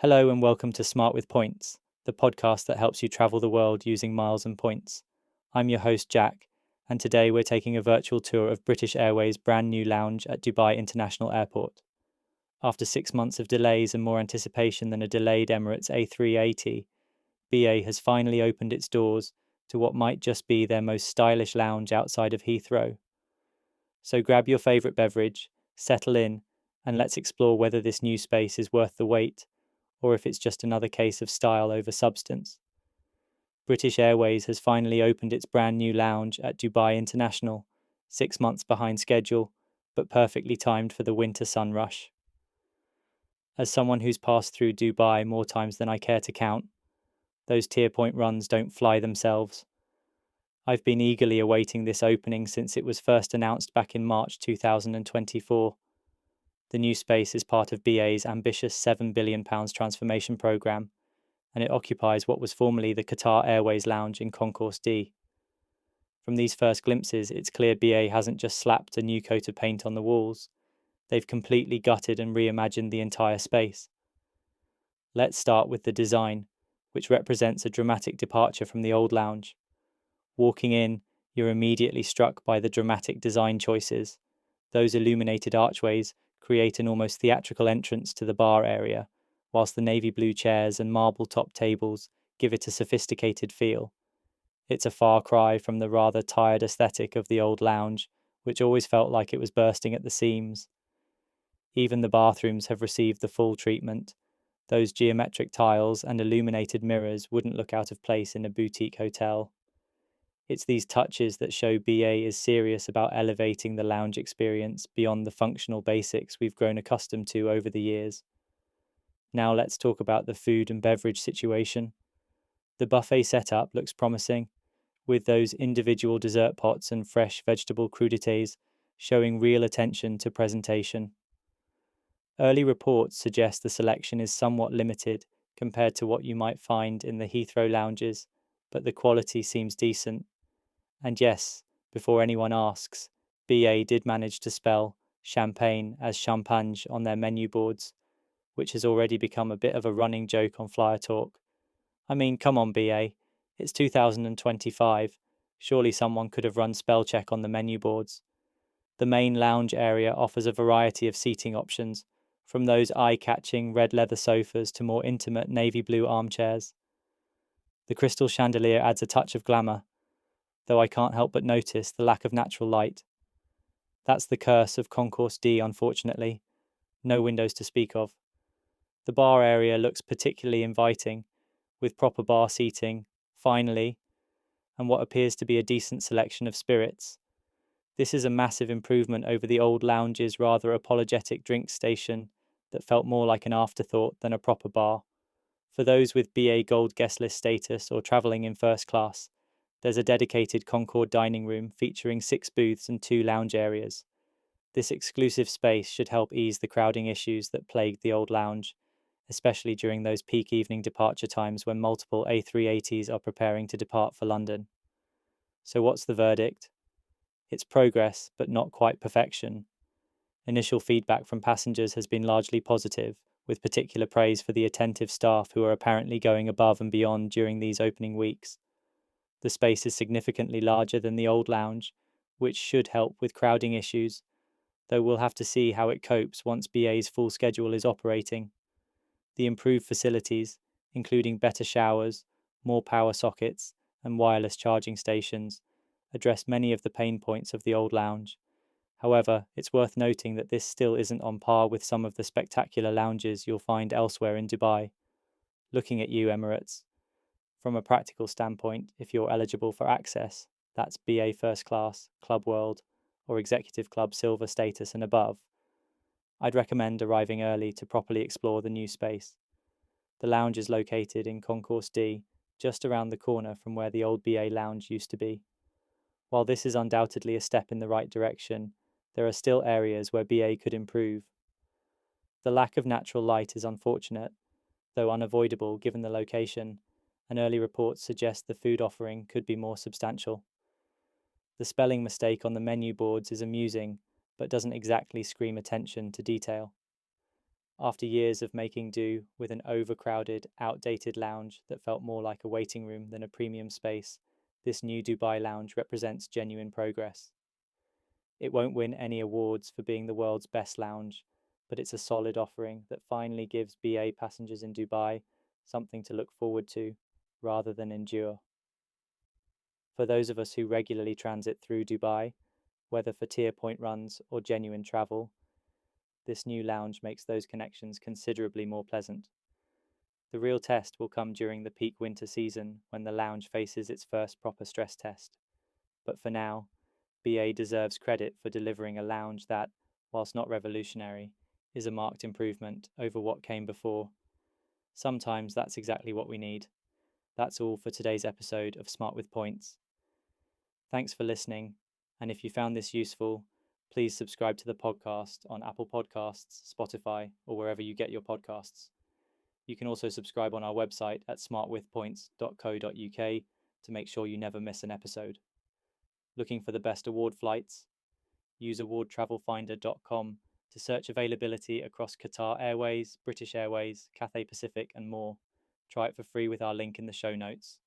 Hello and welcome to Smart with Points, the podcast that helps you travel the world using miles and points. I'm your host, Jack, and today we're taking a virtual tour of British Airways' brand new lounge at Dubai International Airport. After 6 months of delays and more anticipation than a delayed Emirates A380, BA has finally opened its doors to what might just be their most stylish lounge outside of Heathrow. So grab your favourite beverage, settle in, and let's explore whether this new space is worth the wait, or if it's just another case of style over substance. British Airways has finally opened its brand new lounge at Dubai International, 6 months behind schedule, but perfectly timed for the winter sun rush. As someone who's passed through Dubai more times than I care to count, those tier point runs don't fly themselves. I've been eagerly awaiting this opening since it was first announced back in March 2024. The new space is part of BA's ambitious £7 billion transformation programme, and it occupies what was formerly the Qatar Airways lounge in Concourse D. From these first glimpses, it's clear BA hasn't just slapped a new coat of paint on the walls, they've completely gutted and reimagined the entire space. Let's start with the design, which represents a dramatic departure from the old lounge. Walking in, you're immediately struck by the dramatic design choices. Those illuminated archways create an almost theatrical entrance to the bar area, whilst the navy blue chairs and marble-top tables give it a sophisticated feel. It's a far cry from the rather tired aesthetic of the old lounge, which always felt like it was bursting at the seams. Even the bathrooms have received the full treatment. Those geometric tiles and illuminated mirrors wouldn't look out of place in a boutique hotel. It's these touches that show BA is serious about elevating the lounge experience beyond the functional basics we've grown accustomed to over the years. Now let's talk about the food and beverage situation. The buffet setup looks promising, with those individual dessert pots and fresh vegetable crudités showing real attention to presentation. Early reports suggest the selection is somewhat limited compared to what you might find in the Heathrow lounges, but the quality seems decent. And yes, before anyone asks, BA did manage to spell champagne as champagne on their menu boards, which has already become a bit of a running joke on FlyerTalk. I mean, come on, BA, it's 2025. Surely someone could have run spell check on the menu boards. The main lounge area offers a variety of seating options, from those eye-catching red leather sofas to more intimate navy blue armchairs. The crystal chandelier adds a touch of glamour, though I can't help but notice the lack of natural light. That's the curse of Concourse D, unfortunately. No windows to speak of. The bar area looks particularly inviting, with proper bar seating, finally, and what appears to be a decent selection of spirits. This is a massive improvement over the old lounge's rather apologetic drink station that felt more like an afterthought than a proper bar. For those with BA Gold guest list status or travelling in first class, there's a dedicated Concorde Dining Room featuring 6 booths and 2 lounge areas. This exclusive space should help ease the crowding issues that plagued the old lounge, especially during those peak evening departure times when multiple A380s are preparing to depart for London. So what's the verdict? It's progress, but not quite perfection. Initial feedback from passengers has been largely positive, with particular praise for the attentive staff who are apparently going above and beyond during these opening weeks. The space is significantly larger than the old lounge, which should help with crowding issues, though we'll have to see how it copes once BA's full schedule is operating. The improved facilities, including better showers, more power sockets, and wireless charging stations, address many of the pain points of the old lounge. However, it's worth noting that this still isn't on par with some of the spectacular lounges you'll find elsewhere in Dubai. Looking at you, Emirates. From a practical standpoint, if you're eligible for access, that's BA First Class, Club World, or Executive Club Silver status and above, I'd recommend arriving early to properly explore the new space. The lounge is located in Concourse D, just around the corner from where the old BA lounge used to be. While this is undoubtedly a step in the right direction, there are still areas where BA could improve. The lack of natural light is unfortunate, though unavoidable given the location, and early reports suggest the food offering could be more substantial. The spelling mistake on the menu boards is amusing, but doesn't exactly scream attention to detail. After years of making do with an overcrowded, outdated lounge that felt more like a waiting room than a premium space, this new Dubai lounge represents genuine progress. It won't win any awards for being the world's best lounge, but it's a solid offering that finally gives BA passengers in Dubai something to look forward to rather than endure. For those of us who regularly transit through Dubai, whether for tier point runs or genuine travel, this new lounge makes those connections considerably more pleasant. The real test will come during the peak winter season when the lounge faces its first proper stress test. But for now, BA deserves credit for delivering a lounge that, whilst not revolutionary, is a marked improvement over what came before. Sometimes that's exactly what we need. That's all for today's episode of Smart with Points. Thanks for listening, and if you found this useful, please subscribe to the podcast on Apple Podcasts, Spotify, or wherever you get your podcasts. You can also subscribe on our website at smartwithpoints.co.uk to make sure you never miss an episode. Looking for the best award flights? Use awardtravelfinder.com to search availability across Qatar Airways, British Airways, Cathay Pacific, and more. Try it for free with our link in the show notes.